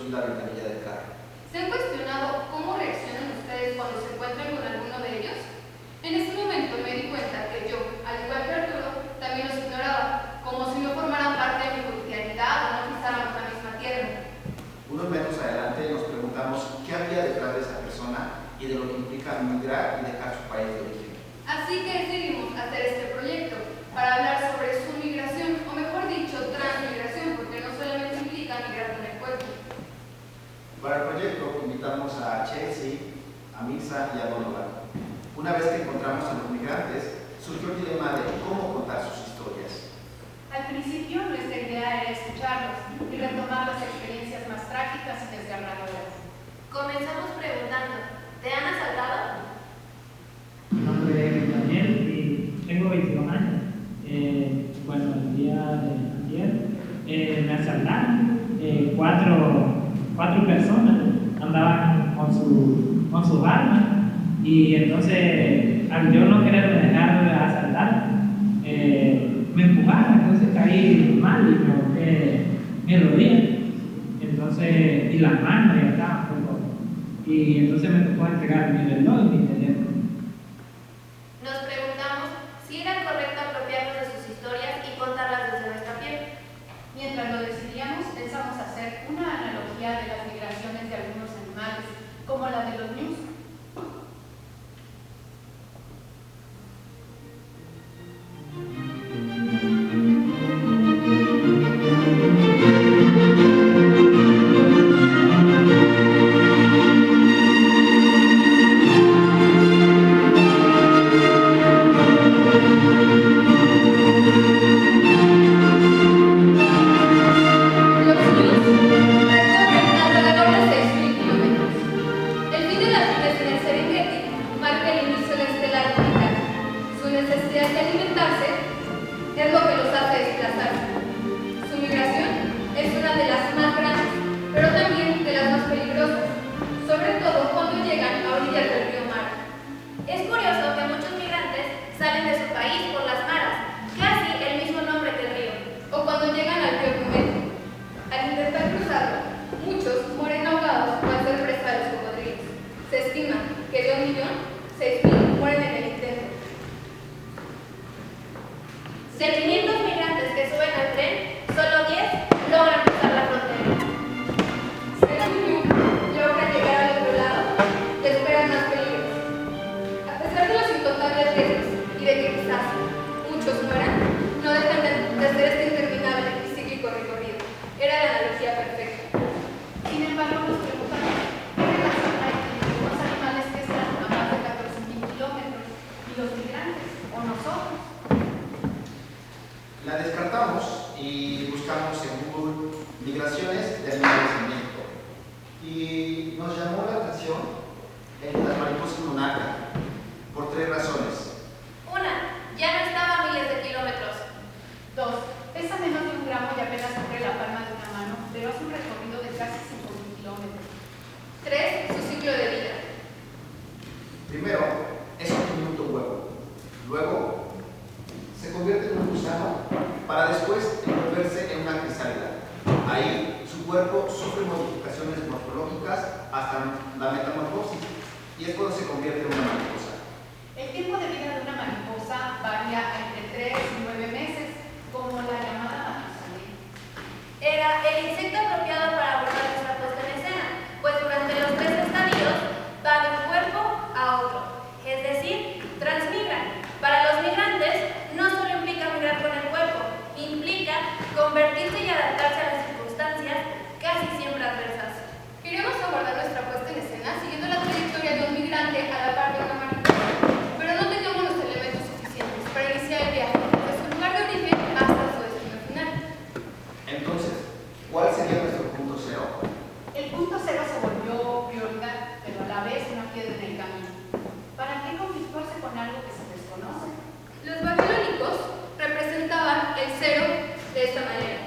subir la ventanilla del carro. ¿Se han cuestionado cómo reaccionan ustedes cuando se encuentran con alguno de ellos? En ese momento me di cuenta que yo, al igual que Arturo, también los ignoraba, como si no formaran parte de mi cotidianidad o no pisáramos la misma tierra. Unos metros adelante nos preguntamos qué había detrás de esa persona y de lo que implica migrar y dejar su país de origen. Así que decidimos hacer este proyecto para hablar sobre su migración, o mejor dicho, transmigración, porque no solamente implica migrar con el cuerpo. Para el proyecto invitamos a Chelsea, a Mirza y a Donovan. Una vez que encontramos a los migrantes, surgió el dilema de cómo contar sus historias. Al principio nuestra idea era escucharlos y retomar las experiencias más trágicas y desgarradoras. Comenzamos preguntando, ¿te han asaltado? Mi nombre es Daniel y tengo 22 años. Bueno, el día de ayer me asaltaron. Cuatro personas andaban con sus armas y entonces al yo no quererme dejar de asaltar, me empujaron, entonces caí mal y me golpeé mi rodilla, entonces, y las manos y acá un poco. Y entonces me tocó entregar mi reloj y mi teléfono. Nos preguntamos si era correcto apropiarnos de sus historias y contarlas desde nuestra piel. Mientras lo decidíamos, pensamos hacer una analogía de las migraciones de algunos animales, como la de los ñus. De 500 migrantes que suben al tren, solo 10 logran cruzar la frontera. Si un niño logra llegar al otro lado, le esperan más peligros. A pesar de los incontables riesgos y de que quizás muchos mueran, no dejan de hacer este interminable y cíclico recorrido. Era la analogía perfecta. Sin embargo, nos preguntamos qué relación hay entre los animales que están a más de 14.000 kilómetros y los migrantes, o nosotros. La descartamos y buscamos en Google migraciones de animales en México. Y nos llamó la atención las mariposas monarca por 3 razones. Una, ya no estaba a miles de kilómetros. 2. Pesa menos de 1 gramo y apenas cubre la palma de una mano, pero hace un recorrido de casi 5.000 kilómetros. 3. Su ciclo de vida. Primero, es un diminuto huevo. Luego, se convierte en un gusano para después envolverse en una crisálida. Ahí, su cuerpo sufre modificaciones morfológicas hasta la metamorfosis y es cuando se convierte en una mariposa. El tiempo de vida de una mariposa varía entre 3 y 9 meses, como la llamada Matusalén. Era el insecto apropiado para abordar nuestra puesta en escena, pues durante los 3 estadios va de un cuerpo a otro, es decir, transmigran. Para los migrantes no solo implica migrar con el cuerpo, implica convertirse y adaptarse a las circunstancias casi siempre adversas. Queríamos abordar nuestra puesta en escena siguiendo la trayectoria de un migrante a la par de una mariposa, pero no teníamos los elementos suficientes para iniciar el viaje desde su lugar de origen hasta su destino final. Entonces, ¿cuál sería nuestro punto cero? El punto cero se volvió prioridad, pero a la vez una piedra en el camino. ¿Para qué conflictuarse con algo que se desconoce? Los babilónicos representaban el cero de esta manera,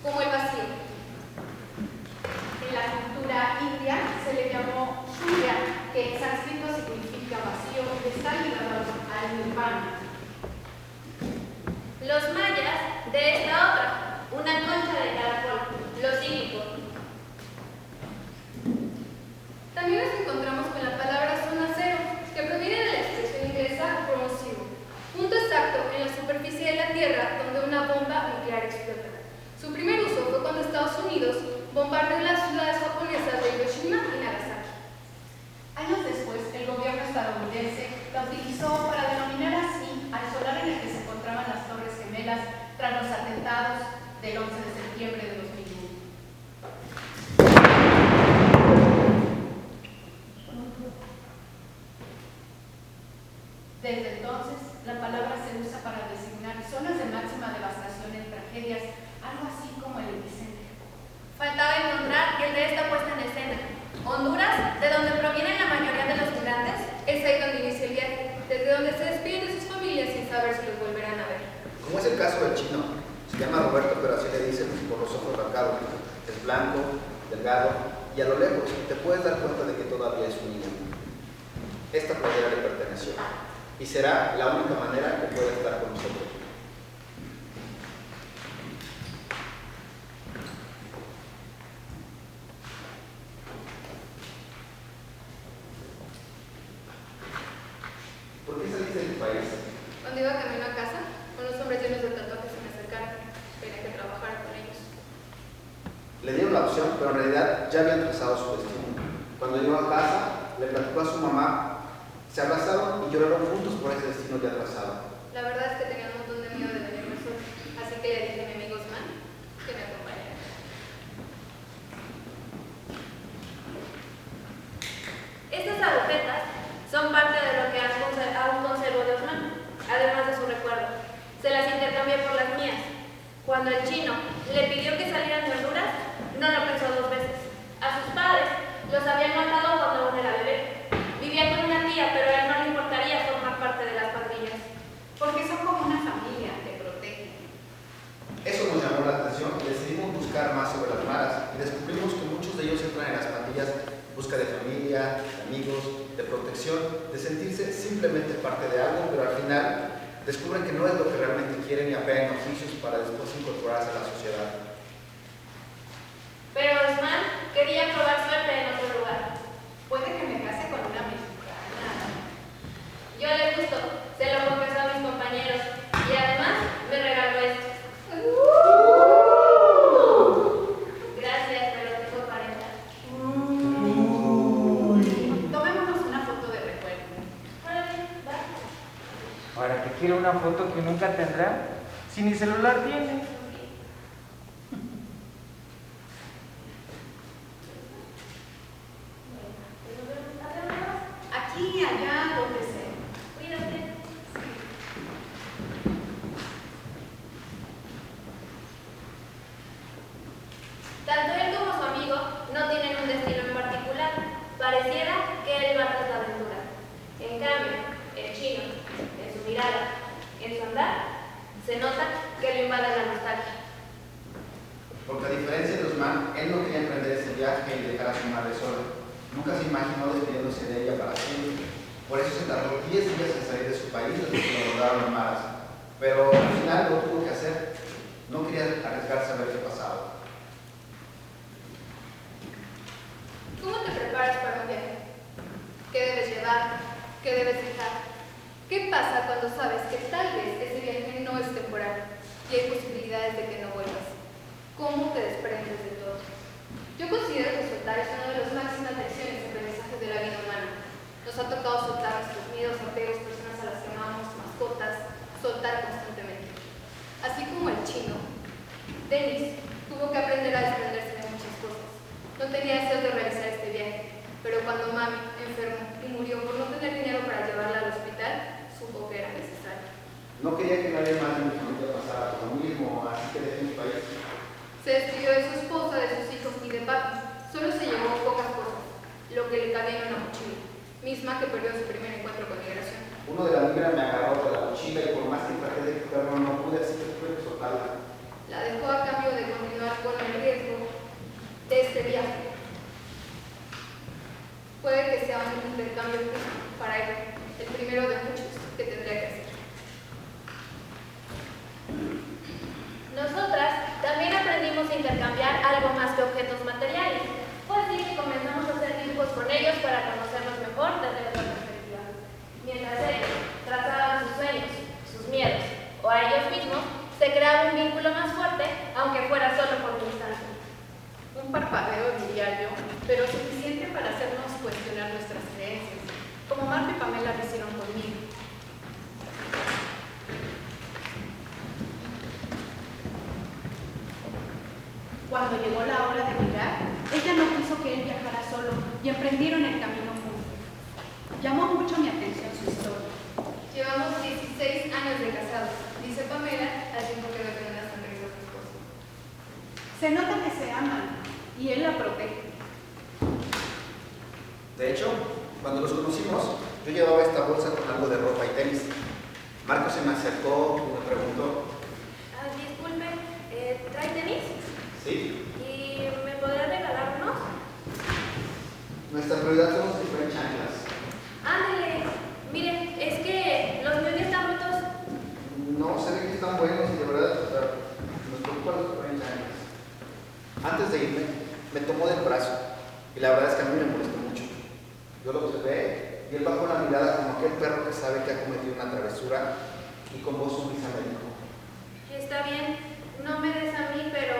como el vacío. En la cultura india se le llamó Shurya, que en sánscrito significa vacío y está ligado al nirvana. Los mayas de esta otra, una concha de caracol, lo psíquico. de esta puesta en escena. Honduras, de donde provienen la mayoría de los migrantes. Es ahí donde inicia el viaje, desde donde se despiden de sus familias sin saber si los volverán a ver. Como es el caso del chino, se llama Roberto, pero así le dicen por los ojos rasgados. Es blanco, delgado y a lo lejos te puedes dar cuenta de que todavía es un niño. Esta playera le perteneció y será la única manera que pueda estar con nosotros. ¿Por qué saliste de tu país? Cuando iba camino a casa, unos hombres llenos de tatuajes se me acercaron. Tenía que trabajar con ellos. Le dieron la opción, pero en realidad ya habían trazado su destino. Cuando llegó a casa, le platicó a su mamá, se abrazaron y lloraron juntos por ese destino ya trazado. La verdad es que tenía un montón de miedo de venirme sola, así que le dije a mi amigo Osman que me acompañara. Estas agujetas son parte de lo que aún conservo de Osman, además de su recuerdo. Se las intercambié por las mías. Cuando el chino le pidió que salieran de Honduras, no lo pensó dos veces. A sus padres los habían matado cuando aún era bebé. Vivía con una tía, pero a él no le importaría formar parte de las pandillas. Porque son como una familia, te protegen. Eso nos llamó la atención y decidimos buscar más sobre las maras y descubrimos que muchos de ellos entran en las pandillas en busca de familia, de amigos, de protección, de sentirse simplemente parte de algo, pero al final descubren que no es lo que realmente quieren y apegan oficios para después incorporarse a la sociedad. Pero Osman quería probar suerte en otro lugar. Puede que me case con una mexicana. Yo le gusto, se lo confesó a mis compañeros y además me regaló esto. Gracias, pero tengo 40. Tomémonos una foto de recuerdo. Órale, va. ¿Para qué quiere una foto que nunca tendrá? Si ni celular tiene. Aquí, allá, donde sea. Cuídate. Tanto él como su amigo no tienen un destino en particular. Pareciera que él va tras la aventura. En cambio, el chino, en su mirada, en su andar, se nota que lo invade la nostalgia. Porque a diferencia de Osman, él no quería emprender ese viaje y dejar a su madre sola. Nunca se imaginó despidiéndose de ella para siempre. Por eso se tardó 10 días en salir de su país desde que lo rodaron en maras. Pero al final lo tuvo que hacer. No quería arriesgarse a ver qué pasaba. ¿Cómo te preparas para un viaje? ¿Qué debes llevar? ¿Qué debes dejar? ¿Qué pasa cuando sabes que tal vez ese viaje no es temporal y hay posibilidades de que no vuelvas? ¿Cómo te desprendes de todo? Yo considero que soltar es una de las máximas lecciones de aprendizaje de la vida humana. Nos ha tocado soltar nuestros miedos, apegos, personas a las que amamos, mascotas, soltar constantemente. Así como el chino, Denis tuvo que aprender a desprenderse de muchas cosas. No tenía deseo de realizar este viaje, pero cuando mami enfermó y murió por no tener dinero para llevarla al hospital, supo que era necesario. No quería que nadie más de mi familia pasara por lo mismo, así que dejé mi país. Se despidió de su esposa, de sus hijos y de papi. Solo se llevó pocas cosas, lo que le cabía en una mochila, misma que perdió en su primer encuentro con migración. Uno de la migra me agarró de la mochila y por más que traté de quitarlo no pude, así que tuve que soltarla. La dejó a cambio de continuar con el riesgo de este viaje. Puede que sea un intercambio justo para él, el primero de muchos que tendría que hacer. Nosotras también aprendimos a intercambiar algo más que objetos materiales. Fue así que comenzamos a hacer dibujos con ellos para conocerlos mejor desde otra perspectiva. Mientras ellos trazaban sus sueños, sus miedos o a ellos mismos, se creaba un vínculo más fuerte, aunque fuera solo por un instante. Un parpadeo, diría yo, pero suficiente para hacernos cuestionar nuestras creencias, como Marta y Pamela lo hicieron conmigo. Cuando llegó la hora de mirar, ella no quiso que él viajara solo y emprendieron el camino juntos. Llamó mucho mi atención su historia. Llevamos 16 años de casados, dice Pamela, al tiempo que ve con una sonrisa a su esposo. Se nota que se aman y él la protege. De hecho, cuando los conocimos, yo llevaba esta bolsa con algo de ropa y tenis. Marco se me acercó y me preguntó, Disculpe, ¿trae tenis? ¿sí? ¿Y me podrá regalar unos? Nuestra prioridad son los que traen chanclas. Ándale, miren, es que los míos ya están rotos. No, se ve que están buenos y de verdad, o sea, nos preocupa los que traen chanclas. Antes de irme, me tomó del brazo y la verdad es que a mí me molestó mucho. Yo lo observé y él bajó la mirada como aquel perro que sabe que ha cometido una travesura y con voz sumisa me dijo, Está bien, no me des a mí, pero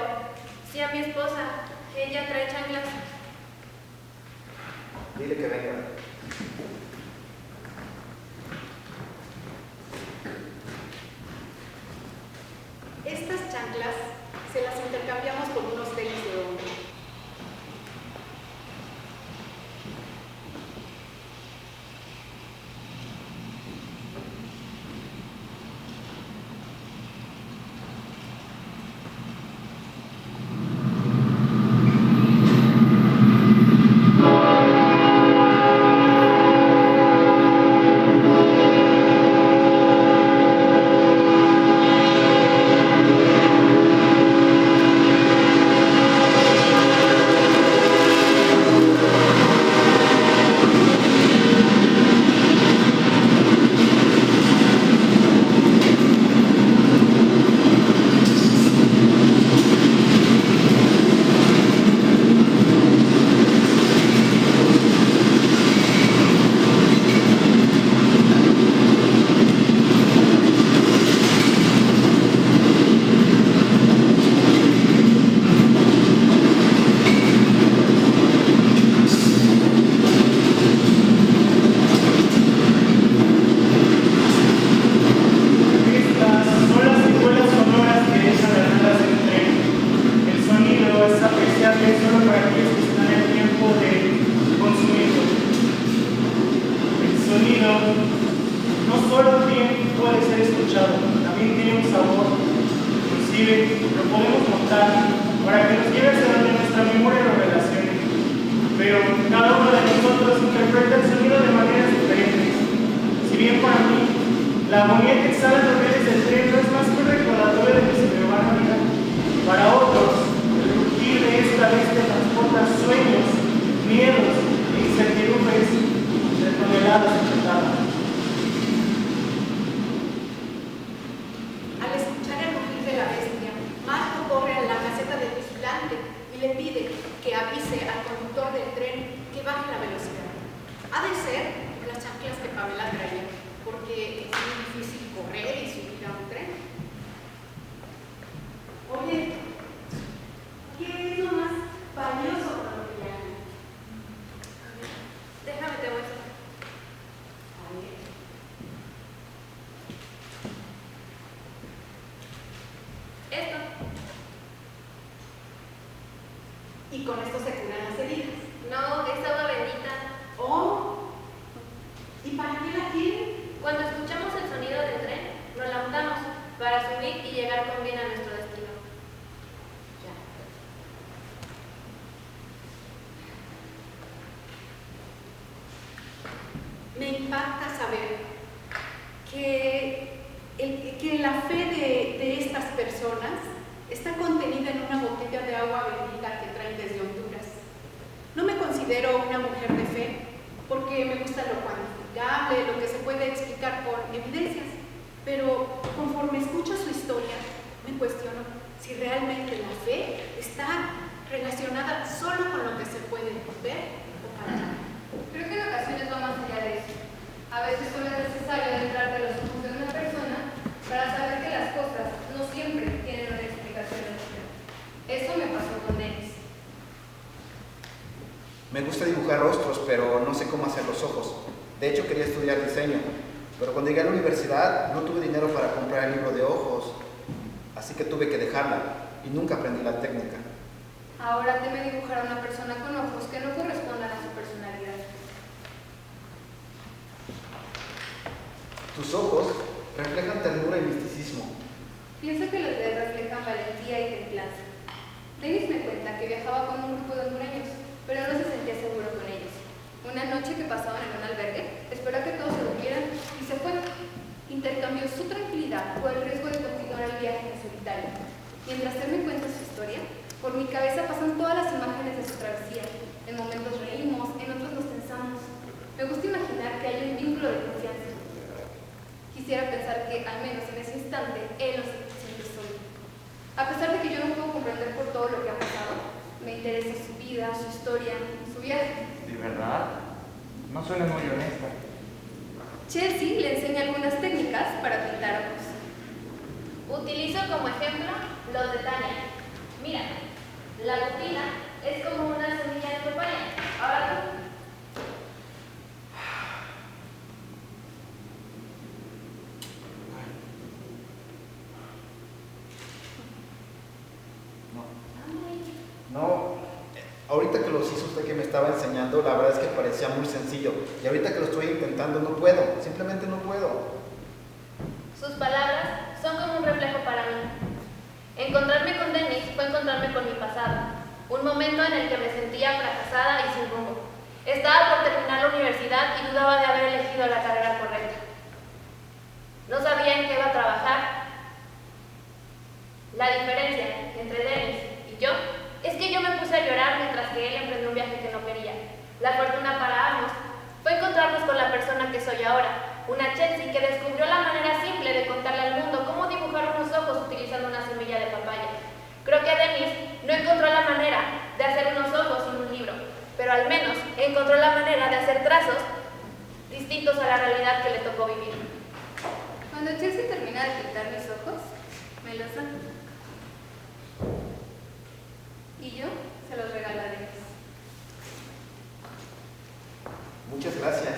sí a mi esposa. Ella trae chanclas. dile que venga. Estas chanclas se las intercambiamos por unos tenis de hombre. Y con esto se curan las heridas. No, es agua bendita. Oh, ¿y para qué la quieren? Cuando escuchamos el sonido del tren, nos la untamos para subir y llegar con bien a nuestro destino. Ya. Me impacta saber que la fe de estas personas está contenida en una botella de agua bendita que traen desde Honduras. No me considero una mujer de fe porque me gusta lo cuantificable, lo que se puede explicar con evidencias, pero conforme escucho su historia, me cuestiono si realmente la fe está relacionada solo con lo que se puede ver o palpar. Creo que en ocasiones va más allá de eso. A veces solo es necesario entrar de los ojos de una persona para saber que las cosas no siempre tienen una explicación lógica. Eso me pasó con Denis. Me gusta dibujar rostros, pero no sé cómo hacer los ojos. De hecho, quería estudiar diseño, pero cuando llegué a la universidad no tuve dinero para comprar el libro de ojos, así que tuve que dejarla y nunca aprendí la técnica. Ahora teme dibujar a una persona con ojos que no correspondan a su personalidad. Tus ojos reflejan ternura y misticismo. Pienso que los de él reflejan valentía y templanza. Denis me cuenta que viajaba con un grupo de hondureños, pero no se sentía seguro con ellos. Una noche pasan todas las imágenes de su travesía. En momentos reímos, en otros nos tensamos. Me gusta imaginar que hay un vínculo de confianza. Quisiera pensar que, al menos en ese instante, él no se siente solo. A pesar de que yo no puedo comprender por todo lo que ha pasado, me interesa su vida, su historia, su viaje. ¿De verdad? No suena muy honesta. Chelsea le enseña algunas técnicas para pintar ojos. Utilizo como ejemplo los de Tania. Mira, la rutina es como una semilla de papaya. Ahora tú. No, ahorita que los hizo usted que me estaba enseñando, la verdad es que parecía muy sencillo. Y ahorita que lo estoy intentando no puedo, simplemente no puedo. Sus palabras son como un reflejo para mí. Encontrarme con Dennis fue encontrarme con mi pasado, un momento en el que me sentía fracasada y sin rumbo. Estaba por terminar la universidad y dudaba de haber elegido la carrera correcta. No sabía en qué iba a trabajar. La diferencia entre Dennis y yo es que yo me puse a llorar mientras que él emprendió un viaje que no quería. La fortuna para ambos fue encontrarnos con la persona que soy ahora, una Chelsea que descubrió la manera simple de contarle al mundo cómo dibujar unos ojos utilizando una semilla de papaya. Creo que Dennis no encontró la manera de hacer unos ojos sin un libro, pero al menos encontró la manera de hacer trazos distintos a la realidad que le tocó vivir. Cuando Chelsea termina de pintar mis ojos, me los da. Y yo se los regalo a Dennis. Muchas gracias.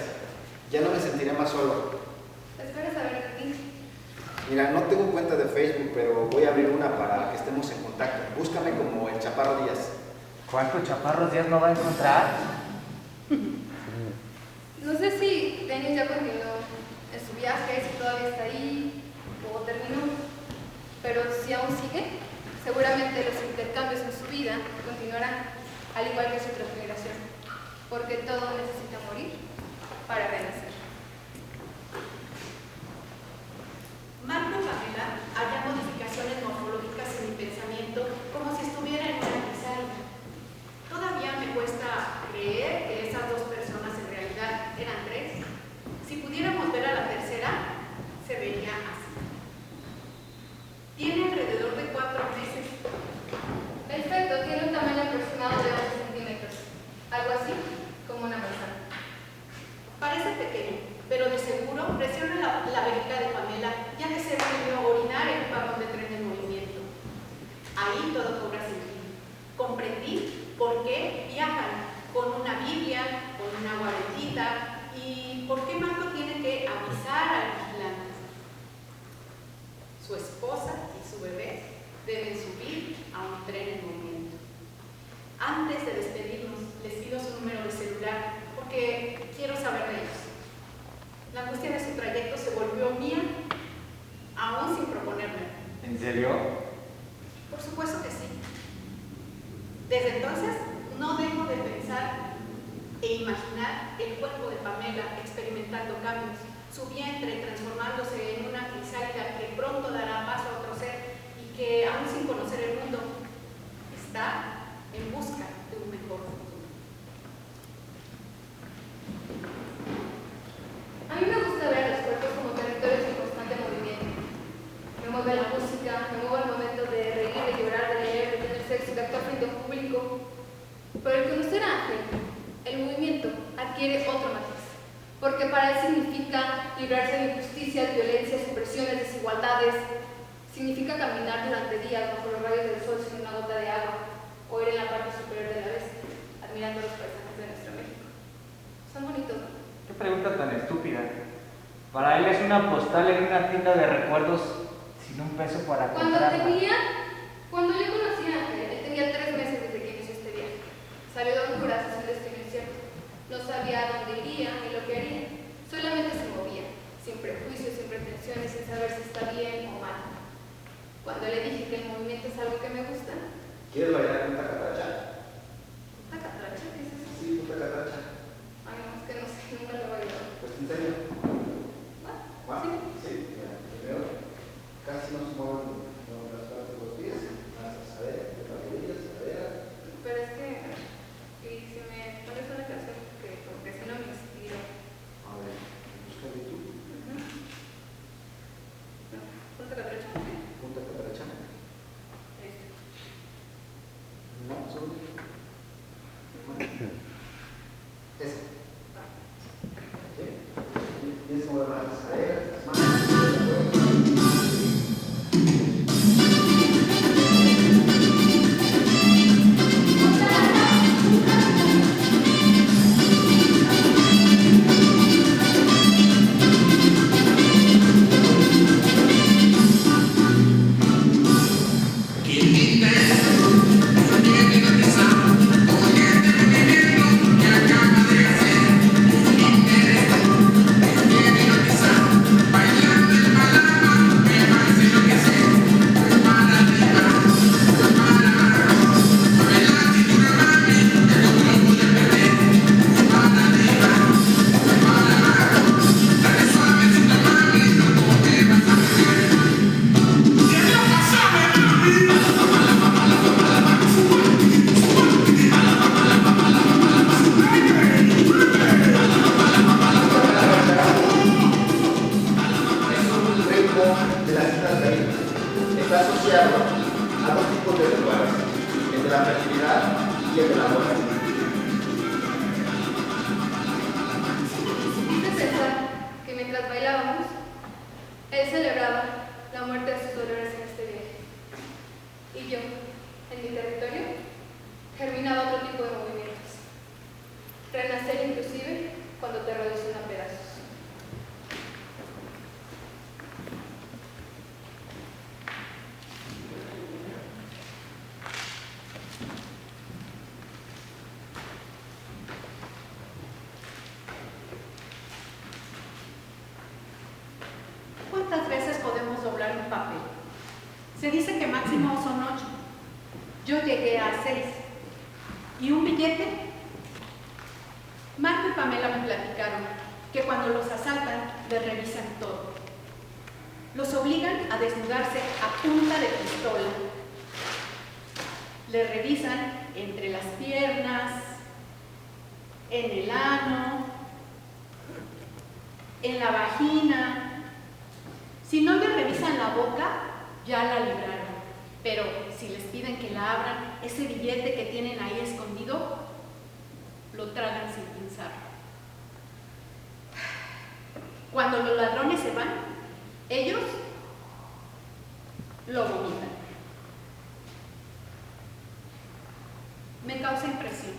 Ya no me sentiré más solo. Espero saber de ti. Mira, no tengo cuenta de Facebook, pero voy a abrir una para que estemos en contacto. Búscame como el Chaparro Díaz. ¿Cuántos chaparros días no va a encontrar? No sé si Dennis ya continuó en su viaje, si todavía está ahí o terminó, pero si aún sigue, seguramente los intercambios en su vida continuarán, al igual que su transmigración, porque todo necesita morir para renacer. Marco y Pamela hallan modificaciones morfológicas en mi pensamiento como si estuviera en una crisálida. Todavía me cuesta creer que esas dos personas en realidad eran tres. Si pudiéramos ver a la tercera, se vería así. Tiene alrededor de 4 meses. El feto tiene un tamaño aproximado de 11 centímetros, algo así como una manzana. Parece pequeño, pero de seguro presiona la vejiga de Pamela, ya que se volvió a orinar en un vagón de tren en movimiento. Ahí todo cobra sentido. Comprendí por qué viajan con una Biblia, con un agua bendita y por qué Marco tiene que avisar al vigilante. Su esposa y su bebé deben subir a un tren en movimiento. Antes de despedirnos, les pido su número de celular porque quiero saber de ellos. La angustia de su trayecto se volvió mía, aún sin proponérmelo. ¿En serio? Por supuesto que sí. Desde entonces, no dejo de pensar e imaginar el cuerpo de Pamela experimentando cambios, su vientre transformándose en una crisálida que pronto dará paso a otro ser y que, aún sin conocer el mundo, está en busca de un mejor futuro. A mí me gusta ver a los cuerpos como territorios en constante movimiento. Me mueve la música, me mueve el momento de reír, de llorar, de leer, de tener sexo, de actuar frente a un público. Pero el conocer a Ángel, el movimiento adquiere otro matiz, porque para él significa librarse de injusticias, violencias, opresiones, desigualdades. Significa caminar durante días bajo los rayos del sol sin una gota de agua, o ir en la parte superior de la bestia, admirando los paisajes de nuestro México. Son bonitos, ¿no? Qué pregunta tan estúpida. Para él es una postal en una tienda de recuerdos sin un peso para comprarla. Cuando yo conocí a Ángel, él tenía 3 meses desde que inició este viaje. Salió de Honduras hacia un destino incierto. No sabía a dónde iría ni lo que haría. Solamente se movía, sin prejuicios, sin pretensiones, sin saber si está bien o mal. Cuando le dije que el movimiento es algo que me gusta, ¿Quieres bailar con tacatracha? ¿una catracha? ¿Qué es eso? Sí, con tacatracha. Ay, no, es que no sé, nunca lo he bailado. Pues te enseño. ¿Va? ¿Va? Sí. Sí, mira, primero casi no se mueven las partes de los pies. máximo son 8. Yo llegué a 6. ¿Y un billete? Marco y Pamela me platicaron que cuando los asaltan, les revisan todo. Los obligan a desnudarse a punta de pistola. Les revisan entre las piernas, en el ano, en la vagina. Si no les revisan la boca, ya la libraron. Pero si les piden que la abran, ese billete que tienen ahí escondido, lo tragan sin pensarlo. Cuando los ladrones se van, ellos lo vomitan. Me causa impresión,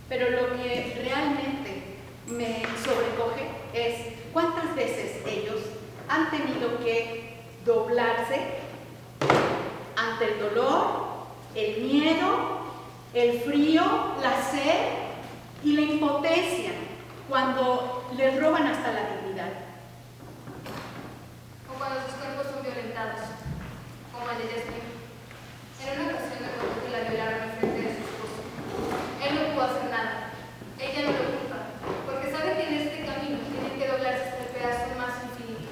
pero lo que realmente me sobrecoge es cuántas veces ellos han tenido que doblarse ante el dolor, el miedo, el frío, la sed y la impotencia cuando les roban hasta la dignidad. O cuando sus cuerpos son violentados, como el de Jasmine. En una ocasión me contó que la violaron en frente de su esposo. Él no pudo hacer nada. Ella no lo culpa, porque sabe que en este camino tienen que doblarse hasta el pedazo más infinito.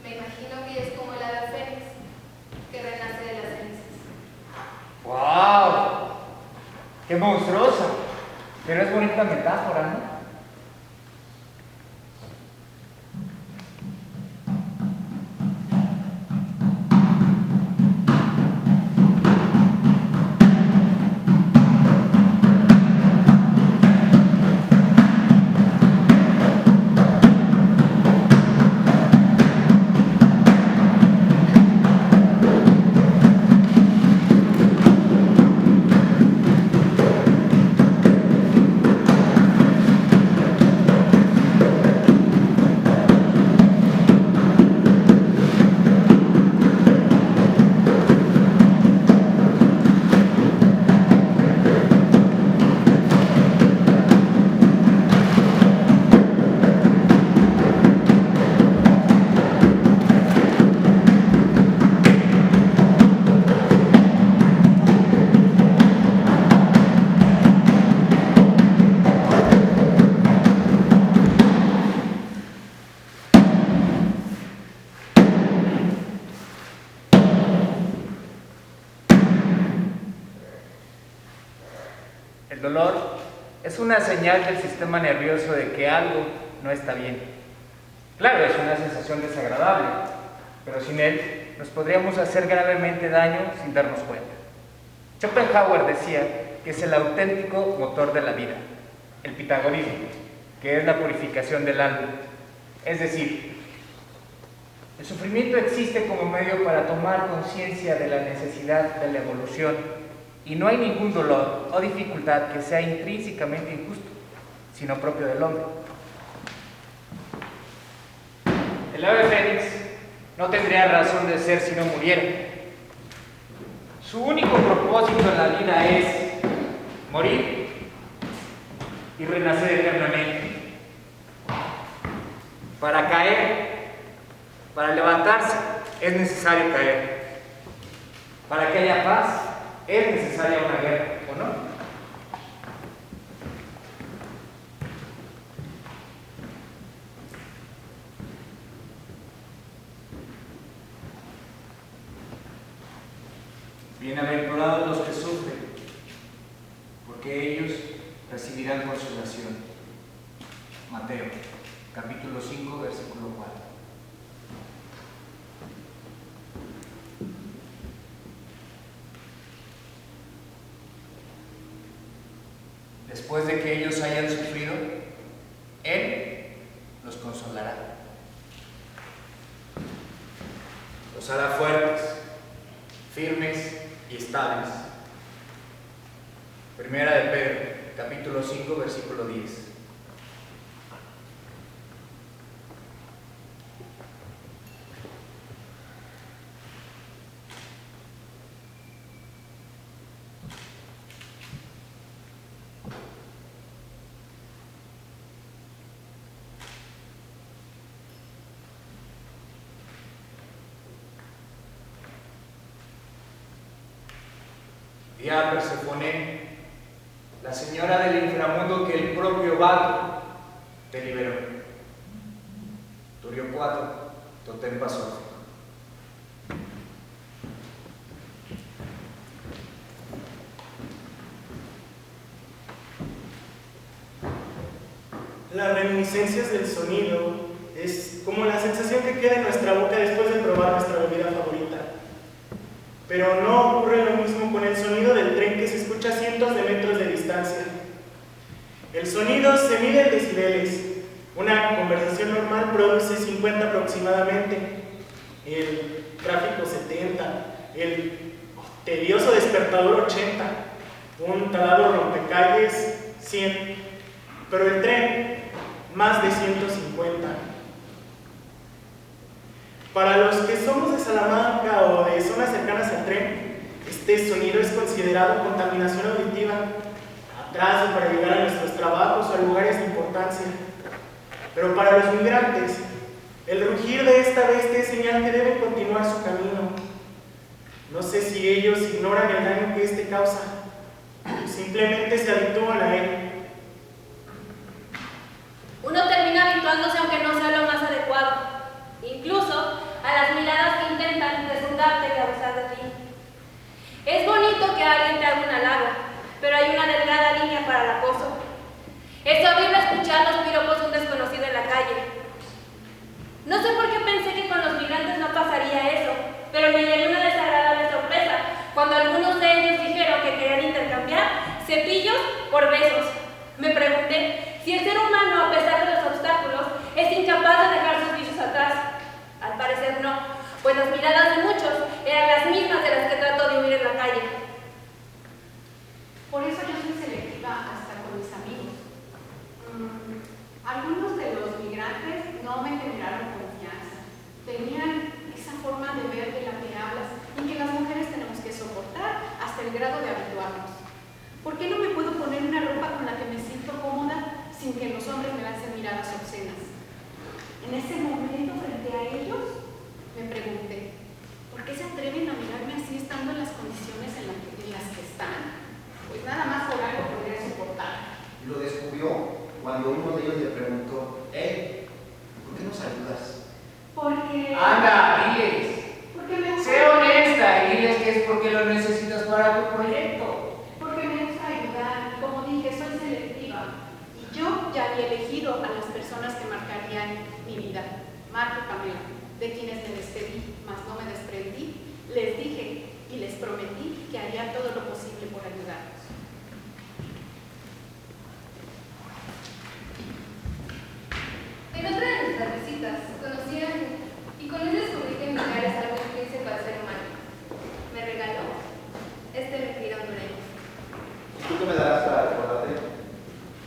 Me imagino que es como el ave fénix, que renace de las cenizas. ¡Wow! ¡Qué monstruosa! Pero es bonita metáfora, ¿no? El dolor es una señal del sistema nervioso de que algo no está bien. Claro, es una sensación desagradable, pero sin él nos podríamos hacer gravemente daño sin darnos cuenta. Schopenhauer decía que es el auténtico motor de la vida, el pitagorismo, que es la purificación del alma. Es decir, el sufrimiento existe como medio para tomar conciencia de la necesidad de la evolución. Y no hay ningún dolor o dificultad que sea intrínsecamente injusto, sino propio del hombre. El ave fénix no tendría razón de ser si no muriera. Su único propósito en la vida es morir y renacer eternamente. Para caer, para levantarse, es necesario caer. Para que haya paz, es necesaria una guerra, ¿o no? Bienaventurados los que sufren, porque ellos recibirán consolación. Mateo, capítulo 5, versículo 4. Después de que ellos hayan sufrido, Él los consolará. Los hará fuertes, firmes y estables. Primera de Pedro, capítulo 5, versículo 10. Vi a Persefone, la señora del inframundo que el propio Baco te liberó. Turio 4, Totem Pasó. Las reminiscencias del sonido es como la sensación que queda en nuestra boca después de probar nuestra bebida favorita. Pero no ocurre lo mismo con el sonido del tren que se escucha a cientos de metros de distancia. El sonido se mide en decibeles. Una conversación normal produce 50 aproximadamente, el tráfico 70, el tedioso despertador 80, un taladro rompecalles 100, pero el tren más de 150. Para los que somos de Salamanca o de zonas cercanas al tren, este sonido es considerado contaminación auditiva, atraso para llegar a nuestros trabajos o a lugares de importancia. Pero para los migrantes, el rugir de esta bestia es señal que deben continuar su camino. No sé si ellos ignoran el daño que este causa, o simplemente se habitúan a él. Uno termina habituándose aunque no sea lo más adecuado, incluso a las miradas que intentan desnudarte y abusar de ti. Es bonito que alguien te haga un halago, pero hay una delgada línea para el acoso. Es horrible escuchar los piropos de un desconocido en la calle. No sé por qué pensé que con los migrantes no pasaría eso, pero me llegó una desagradable sorpresa cuando algunos de ellos dijeron que querían intercambiar cepillos por besos. Me pregunté si el ser humano, a pesar de los obstáculos, es incapaz de dejar sus vicios atrás. Al parecer no, pues las miradas de muchos eran las mismas de las que trato de huir en la calle. Por eso yo soy selectiva hasta con mis amigos. Algunos de los migrantes no me generaron confianza. Tenían esa forma de ver de la que hablas y que las mujeres tenemos que soportar hasta el grado de habituarnos. ¿Por qué no me puedo poner una ropa con la que me siento cómoda sin que los hombres me lancen miradas obscenas? En ese momento, frente a ellos, me pregunté, ¿por qué se atreven a mirarme así estando en las condiciones en las que están? Pues nada más por algo podría soportar. Lo descubrió cuando uno de ellos le preguntó, hey, ¿por qué nos ayudas? Porque... Anda, diles. Porque me gusta... Sé honesta y diles que es porque lo necesitas para tu proyecto. Porque me gusta ayudar. Como dije, soy selectiva. Y yo ya había elegido a las personas que marcarían mi vida. Marco y Pamela, de quienes me despedí, mas no me desprendí. Les dije y les prometí que haría todo lo posible por ayudarlos. En otra de nuestras visitas, conocí a Ángel y con él descubrí que mirar es algo intrínseco al ser humano. Me regaló este mentira hondureño. ¿Tú qué me darás para recordarte?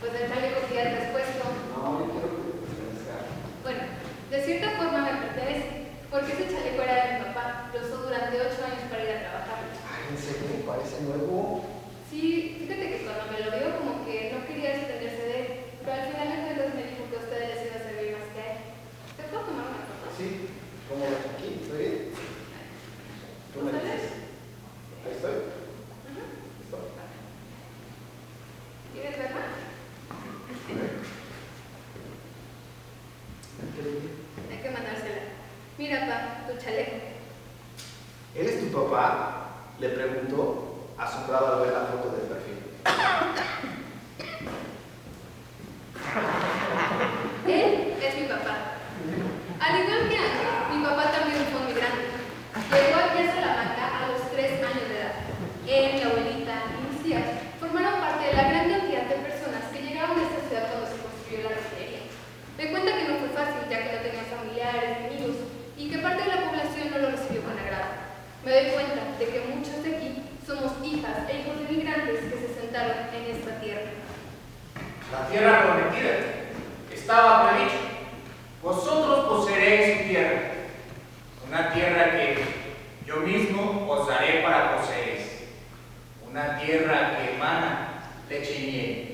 Pues el chaleco que ya te has puesto. No, yo quiero que te pertenezca. Bueno, de cierta forma me pertenece, porque ese chaleco era de mi papá. Lo usó durante 8 años para ir a trabajar. Ay, ¿en serio? ¿Me parece nuevo? Sí, fíjate que cuando me lo vio como que no quería desprenderse de él, pero al final de cuentas me dijo que a ustedes les iba a servir más que a él. ¿Te puedo tomar una foto? Sí. ¿Cómo ves aquí? ¿Estoy bien? ¿Tú me dices? Ahí estoy. ¿Listo? ¿Quieres verla? Hay que mandársela. Mira, pa, tu chaleco. ¿Él es tu papá? Le preguntó, asombrado al ver la foto del perfil. Él es mi papá. Al igual que Ángel, mi papá también fue migrante. Llegó aquí a Salamanca a los 3 años de edad. Él, mi abuelita y mis tías formaron parte de la gran cantidad de personas que llegaron a esta ciudad cuando se construyó la refinería. Me cuenta que no fue fácil, ya que no tenían familiares, amigos, y que parte de la población no lo recibió con agrado. Me doy cuenta de que muchos de aquí somos hijas e hijos de migrantes que se sentaron en esta tierra. La tierra prometida estaba predicho. Vosotros poseeréis su tierra, una tierra que yo mismo os daré para poseer, una tierra que emana leche y miel.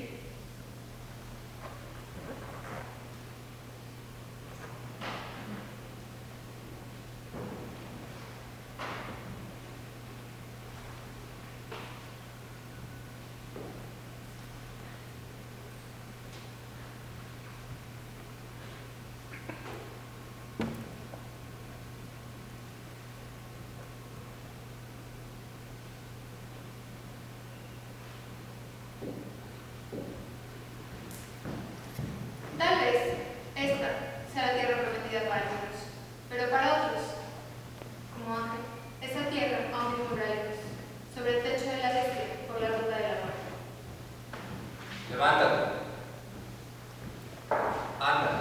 Levántate. Anda.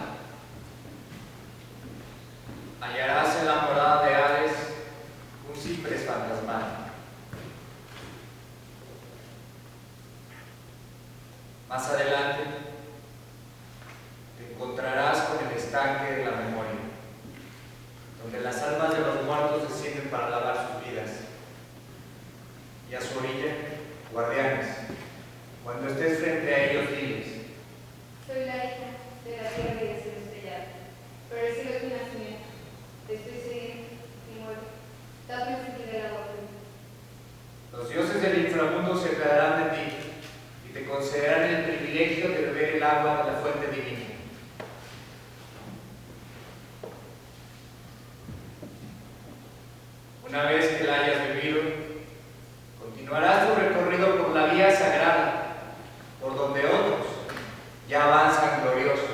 Hallarás en la morada de Hades un ciprés fantasmal. Más adelante te encontrarás con el estanque de la memoria, donde las almas de los muertos descienden para lavar sus vidas. Y a su orilla, guardianes. Cuando estés frente a ellos, diles: Soy la hija de la tierra y del cielo estrellado, pero el cielo es mi nacimiento. Estoy sedienta y muerta. Dame un sitio del agua pura. Los dioses del inframundo se apiadarán de ti y te concederán el privilegio de beber el agua de la fuente divina. Una vez que la hayas bebido, continuarás tu recorrido por la vía sagrada, por donde otros ya avanzan gloriosos.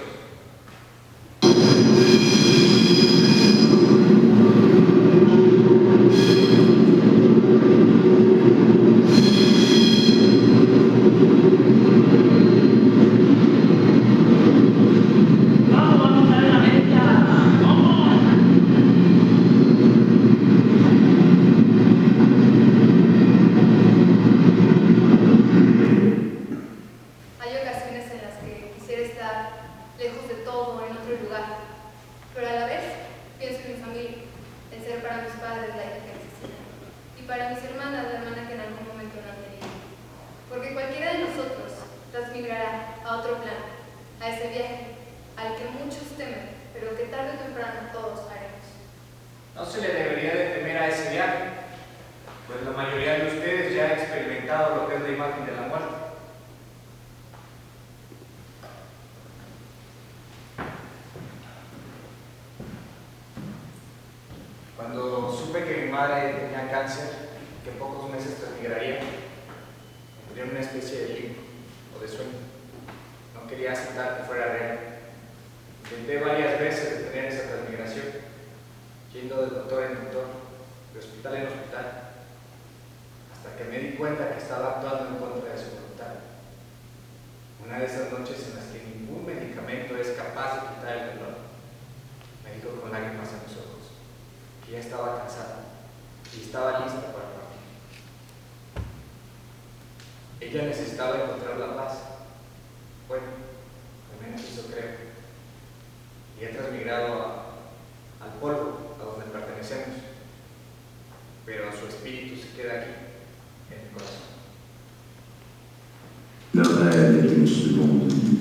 Hay ocasiones en las que quisiera estar lejos de todo, en otro lugar, pero a la vez pienso en mi familia, en ser para mis padres la hija que necesitan, y para mis hermanas la hermana que en algún momento no han tenido. Porque cualquiera de nosotros transmigrará a otro plano, a ese viaje al que muchos temen, pero que tarde o temprano todos haremos. No se le debería de temer a ese viaje, pues la mayoría de ustedes ya ha experimentado lo que es la imagen de la muerte. Cuando supe que mi madre tenía cáncer, que en pocos meses transmigraría, entré en una especie de limbo o de sueño. No quería aceptar que fuera real. Intenté varias veces detener esa transmigración, yendo de doctor en doctor, de hospital en hospital, hasta que me di cuenta que estaba actuando en contra de su voluntad. Una de esas noches en las que ningún medicamento es capaz de quitar el dolor, me dijo con lágrimas en los ojos que ya estaba cansada y estaba lista para partir. Ella necesitaba encontrar la paz. Bueno, al menos eso creo. Y he transmigrado al polvo, a donde pertenecemos, pero su espíritu se queda aquí, en mi corazón. Le rêve est une seconde vie.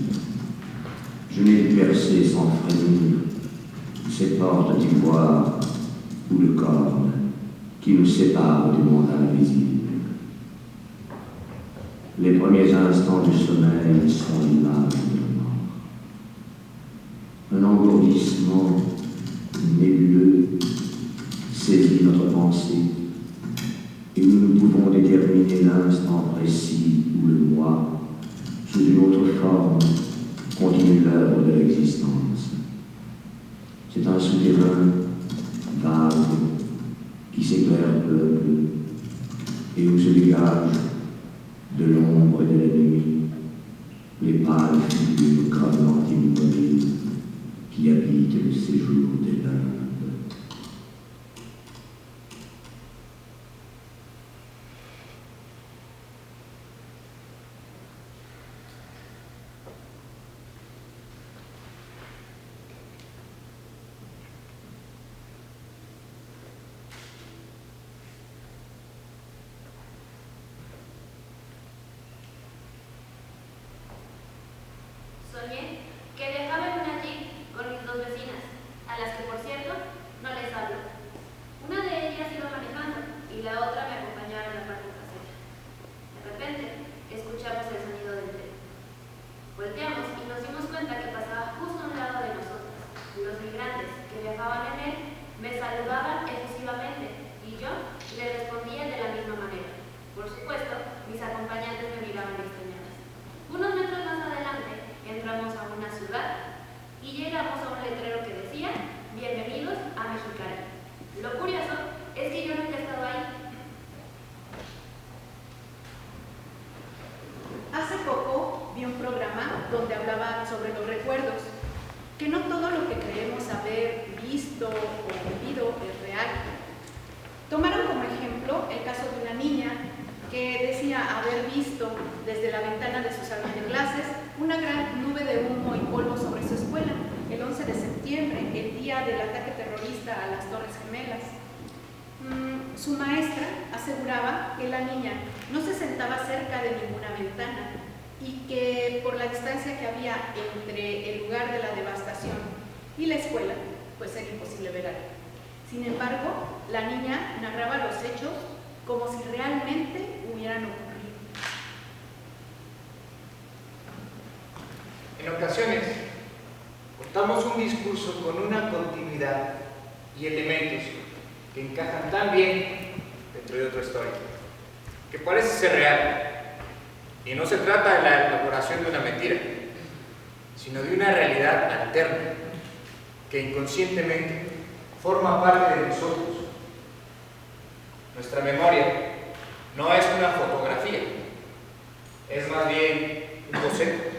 Je n'ai percé sans frémir ces portes d'ivoire ou de corne qui nous séparent du monde invisible. Les premiers instants du sommeil sont l'image de la mort. Un engourdissement nébuleux saisit notre pensée et nous ne pouvons déterminer l'instant précis où le moi, sous une autre forme, continue l'œuvre de l'existence. C'est un souterrain vague qui s'éclaire peu à peu et où se dégagent de l'ombre et de la nuit les pâles figures crevantes et immobiles qui habitent le séjour des limbes. Soñé que viajaba en una jeep con mis dos vecinas, a las que, por cierto, donde hablaba sobre los recuerdos, que no todo lo que creemos haber visto o vivido es real. Tomaron como ejemplo el caso de una niña que decía haber visto desde la ventana de su salón de clases una gran nube de humo y polvo sobre su escuela el 11 de septiembre, el día del ataque terrorista a las Torres Gemelas. Su maestra aseguraba que la niña no se sentaba cerca de ninguna ventana y que por la distancia que había entre el lugar de la devastación y la escuela, pues era imposible ver algo. Sin embargo, la niña narraba los hechos como si realmente hubieran ocurrido. En ocasiones, contamos un discurso con una continuidad y elementos que encajan tan bien dentro de otra historia, que parece ser real. Y no se trata de la elaboración de una mentira, sino de una realidad alterna, que inconscientemente forma parte de nosotros. Nuestra memoria no es una fotografía, es más bien un boceto.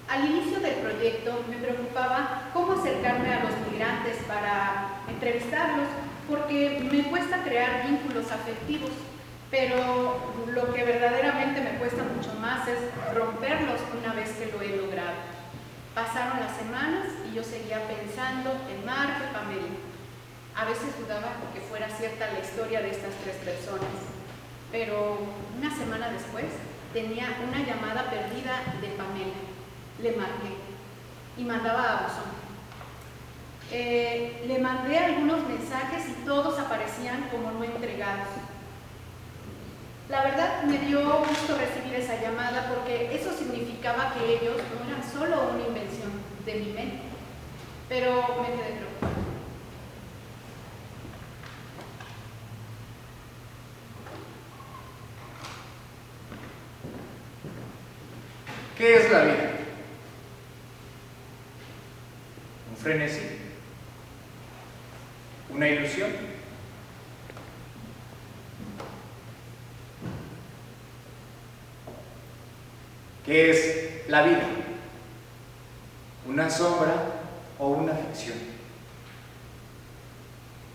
Al inicio del proyecto me preocupaba cómo acercarme a los migrantes para entrevistarlos, porque me cuesta crear vínculos afectivos, pero lo que verdaderamente me cuesta mucho más es romperlos una vez que lo he logrado. Pasaron las semanas y yo seguía pensando en Marco y Pamela. A veces dudaba que fuera cierta la historia de estas tres personas, pero una semana después tenía una llamada perdida de Pamela. Le marqué y mandaba a buzón. Le mandé algunos mensajes y todos aparecían como no entregados. La verdad me dio gusto recibir esa llamada porque eso significaba que ellos no eran solo una invención de mi mente, pero me quedé preocupada. ¿Qué es la vida? ¿Un frenesí? ¿Una ilusión? ¿Qué es la vida? ¿Una sombra o una ficción?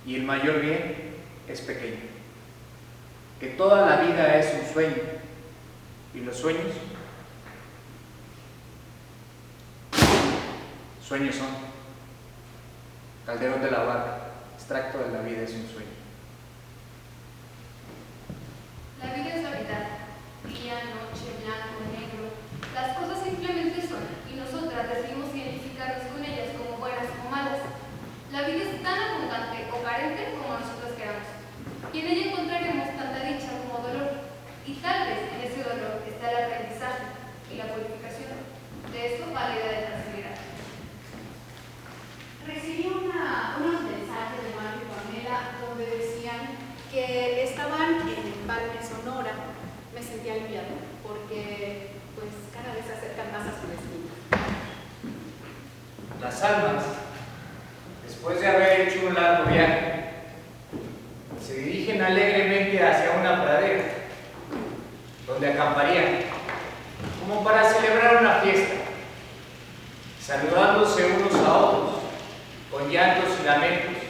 Y el mayor bien es pequeño. Que toda la vida es un sueño. ¿Y los sueños? Sueños son. Calderón de la Barca, extracto de la vida es un sueño. La vida es la verdad. Día, noche, blanco, negro. Las cosas simplemente son y nosotras decidimos identificarnos con ellas como buenas o malas. La vida es tan abundante o carente como nosotros queramos. Y en ella encontraremos tanta dicha como dolor. Y tal vez en ese dolor está el aprendizaje y la purificación. De eso va la idea de transmigrar. Recibí unos mensajes de Marco y Pamela donde decían que estaban en Empalme, Sonora. Me sentí aliviada porque pues cada vez se acercan más a su destino. Las almas, después de haber hecho un largo viaje, se dirigen alegremente hacia una pradera, donde acamparían, como para celebrar una fiesta, saludándose unos a otros, con llantos y lamentos,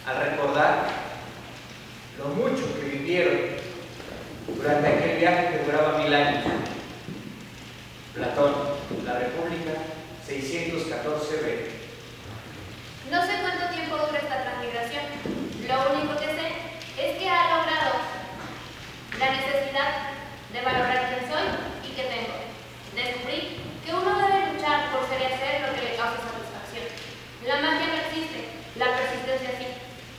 al recordar lo mucho que vivieron durante aquel viaje que duraba 1000 años. Platón, La República, 614b. No sé cuánto tiempo dura esta transmigración. Lo único que sé es que ha logrado la necesidad de valorar quién soy y qué tengo. Descubrí que uno debe luchar por ser y hacer lo que le causa satisfacción. La magia no existe, la persistencia sí.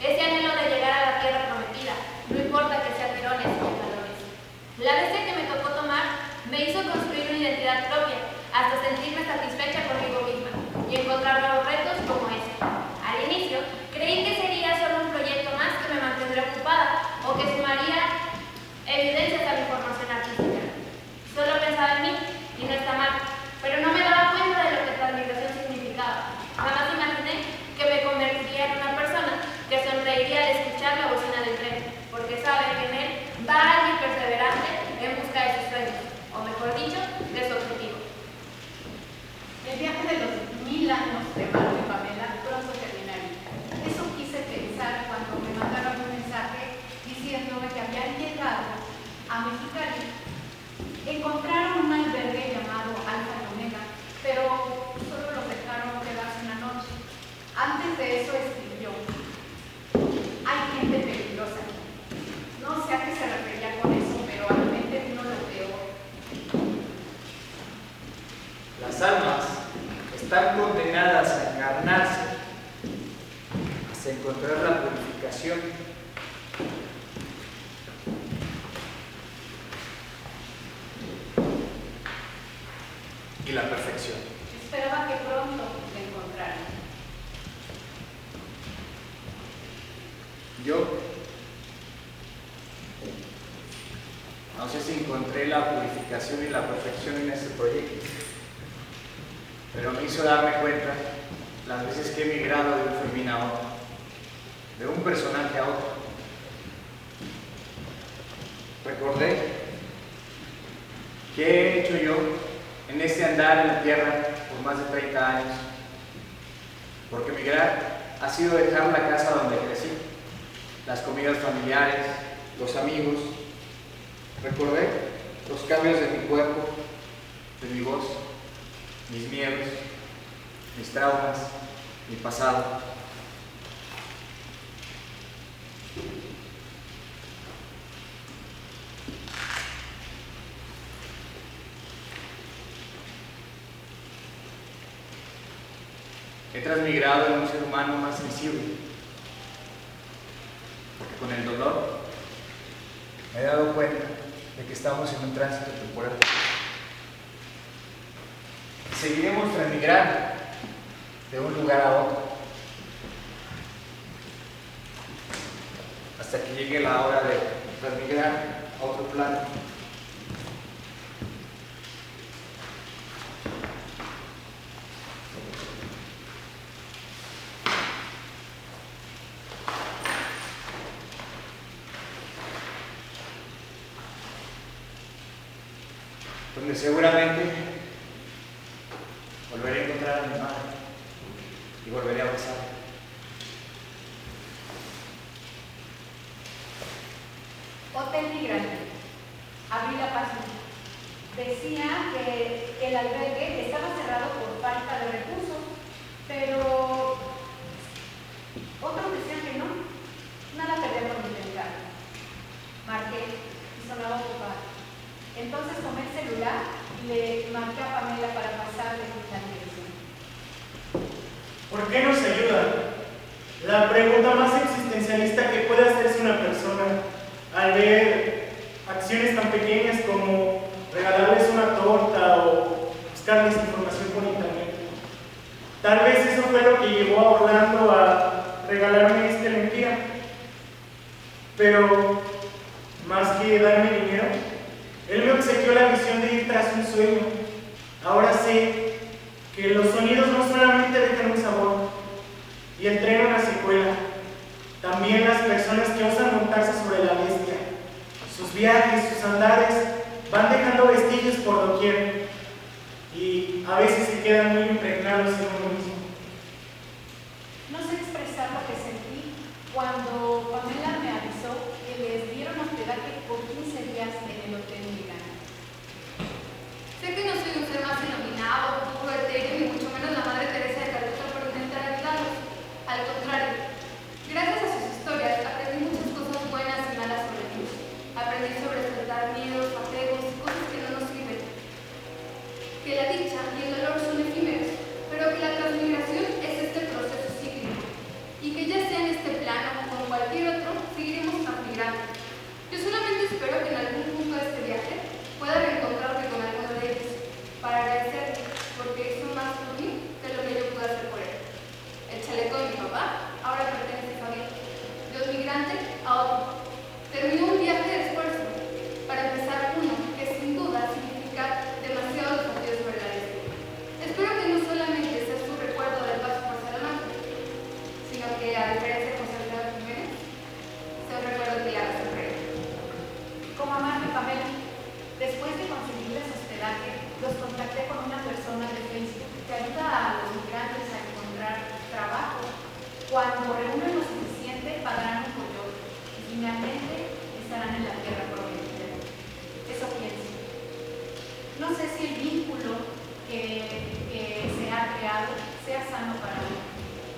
Ese anhelo de llegar a la tierra prometida, no importa que sea tirones o escalones. La bestia que me tocó tomar me hizo construir una identidad propia, hasta sentirme satisfecha conmigo misma y encontrar nuevos retos como este. Al inicio, creí que sería solo un proyecto más que me mantendría ocupada o que sumaría evidencias a la información artística. Solo pensaba en mí y no está mal, pero no me daba cuenta de lo que transmigración significaba. Jamás imaginé que me convertiría en una persona que sonreiría al escuchar la bocina del tren, porque sabe que en él va alguien perseverante en busca de sus sueños, o mejor dicho, de su Las almas están condenadas a encarnarse hasta encontrar la purificación y la perfección. Esperaba que pronto te encontraran. Yo no sé si encontré la purificación y la perfección en este proyecto, pero me hizo darme cuenta las veces que he migrado de un Fermín a otro, de un personaje a otro. Recordé qué he hecho yo en este andar en la tierra por más de 30 años, porque migrar ha sido dejar la casa donde crecí, las comidas familiares, los amigos. Recordé los cambios de mi cuerpo, de mi voz, mis miedos, mis traumas, mi pasado. He transmigrado en un ser humano más sensible, porque con el dolor me he dado cuenta de que estamos en un tránsito temporal. Seguiremos transmigrando de un lugar a otro hasta que llegue la hora de transmigrar a otro plano. Donde seguramente volveré a encontrar a mi madre y volveré a abrazarla. Hotel Migrante, abrí la página. Decía que el albergue estaba cerrado por falta de recursos, pero otros decían que no. Nada perdía por intentar. Marqué y sonaba ocupado. Entonces tomé el celular y le marqué a Pamela para pasarle la dirección. ¿Por qué nos ayuda? La pregunta más existencialista que puede hacerse una persona al ver acciones tan pequeñas como regalarles una torta o buscarles información por internet. Tal vez eso fue lo que llevó a Orlando a regalarme este lempira. Pero más que darme dinero, él me obsequió la visión de ir tras un sueño. Ahora sé que los sonidos no solamente dejan un sabor y entrenan una secuela, también las personas que osan montarse sobre la bestia. Sus viajes, sus andares van dejando vestigios por doquier y a veces se quedan muy impregnados en uno mismo. No sé expresar lo que sentí cuando Pamela me avisó que les dieron hospedaje por 15 días en el Hotel Migrante. Sé que no soy un ser más iluminado, puro, etéreo, ni mucho menos la Madre Teresa de Calcuta por intentar ayudarlos. Al contrario, gracias a sus historias aprendí muchas cosas buenas y malas sobre mí. Aprendí sobre soltar miedos, apegos y cosas que no nos sirven. Que la dicha y el dolor son efímeros, pero que la transmigración es este proceso cíclico. Y que ya sea en este plano o en cualquier otro, seguiremos transmigrando. Yo solamente espero que en algún punto de este viaje pueda reencontrarme con alguno de ellos, para agradecerle, porque hizo más por mí de lo que yo pude hacer por él. El chaleco de mi papá ahora pertenece a Fabián, de un migrante a otro. Terminó un viaje de esfuerzo, para empezar uno que sin duda significa demasiados desafíos sobre la vida. Espero que no solamente sea su recuerdo del paso por Salamanca, sino que, a diferencia de José Alfredo Jiménez, sea un recuerdo que le haga sonreír. Como amarme, Pamela, después de conseguirles hospedaje, los contacté con una persona de Facebook que ayuda a los migrantes a encontrar trabajo. Cuando reúnen lo suficiente, pagarán un coyote y finalmente estarán en la tierra prometida. Eso pienso. No sé si el vínculo que se ha creado sea sano para mí,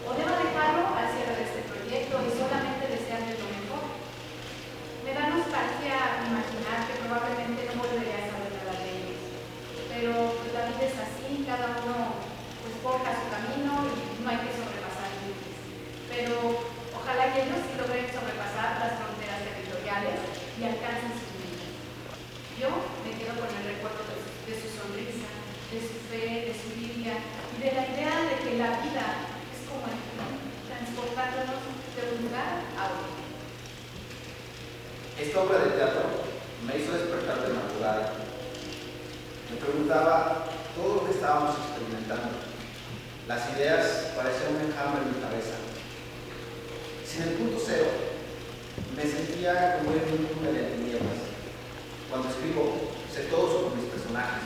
o debo dejarlo al cierre de este proyecto y solamente desearles lo mejor. Me da nostalgia imaginar que probablemente no volveré a saber nada de ellos, pero pues la vida es así. cada uno pues forja su camino y no hay que sobrepasar límites. Pero ojalá que ellos sí logren sobrepasar las fronteras territoriales y alcancen sus límites. Yo me quedo con el recuerdo de su sonrisa, de su fe, de su Biblia y de la idea de que la vida es como el tren, transportándonos de un lugar a otro. Esta obra de teatro me hizo despertar de madrugada. Me preguntaba todo lo que estábamos experimentando. Las ideas parecían un enjambre en mi cabeza. Sin el punto cero, me sentía como en un túnel de tinieblas. Cuando escribo, sé todo sobre mis personajes,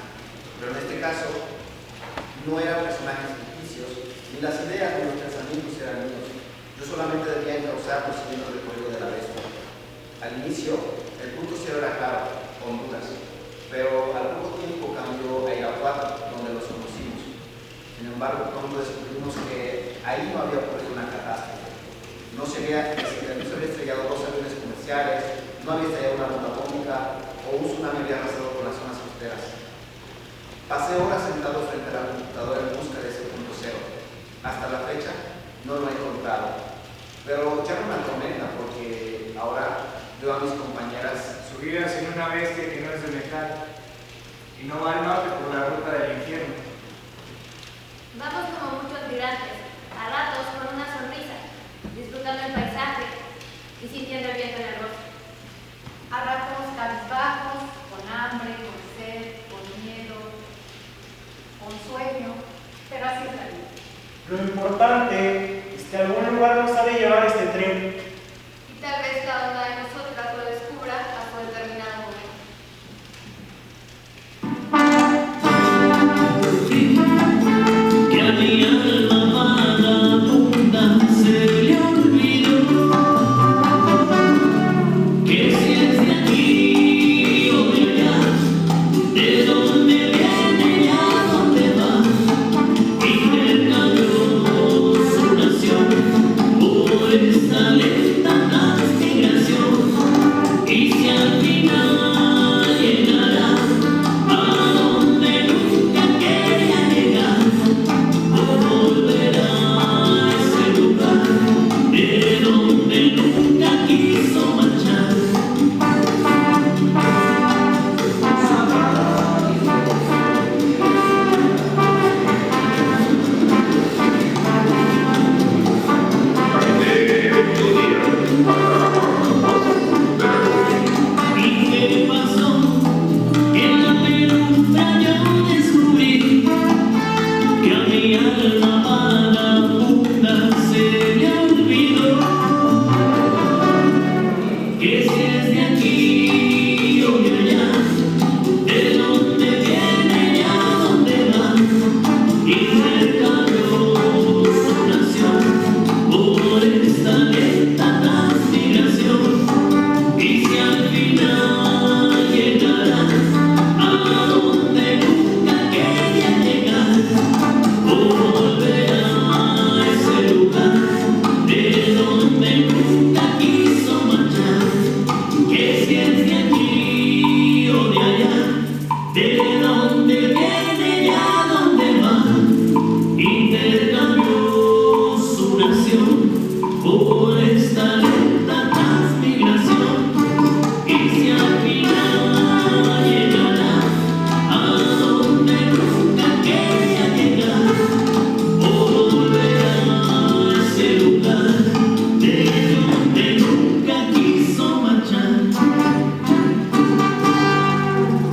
pero en este caso no eran personajes ficticios, ni las ideas ni los pensamientos eran míos. Yo solamente debía encauzarlos siguiendo el recorrido de la bestia. Al inicio, el punto cero era claro, Honduras, pero al poco tiempo cambió a Irapuato, donde los conocimos. Sin embargo, pronto descubrimos que ahí no había ocurrido una catástrofe. No se había estrellado dos aviones comerciales, no había estallado una bomba atómica o un tsunami había arrasado por las zonas costeras. Pasé horas sentado frente a la computadora en busca de ese punto cero. Hasta la fecha no lo he encontrado, pero ya no me atormenta porque ahora veo a mis compañeras subidas en una bestia que no es de metal y no va al norte por la ruta del infierno. Vamos como muchos migrantes, a ratos con una sonrisa, disfrutando el paisaje y sintiendo el viento en el rostro. A ratos cabizbajos, con hambre, con sed, con miedo, con sueño, pero así es la vida. Lo importante es que a algún lugar nos ha de llevar este tren. Y tal vez cada una de nosotras lo descubra a su determinado momento. Que a mi alma vagabunda se le olvidó que si es de aquí o de allá, de dónde viene y a dónde va, intercambió su nación por esta lenta transmigración, y si al final llegará a donde nunca quería llegar, volverá a ese lugar de donde nunca quiso marchar. ¿Y qué pasó? Que en la penumbra yo descubrí que a mi alma vagabunda se le olvidó que si es de aquí o de allá, de dónde viene y a dónde va, intercambió su nación por esta lenta transmigración, y si al final llegará a donde nunca quería llegar, volverá a ese lugar de donde nunca quiso marchar. Que si es de aquí o de allá, de donde viene y a dónde va, intercambió su nación por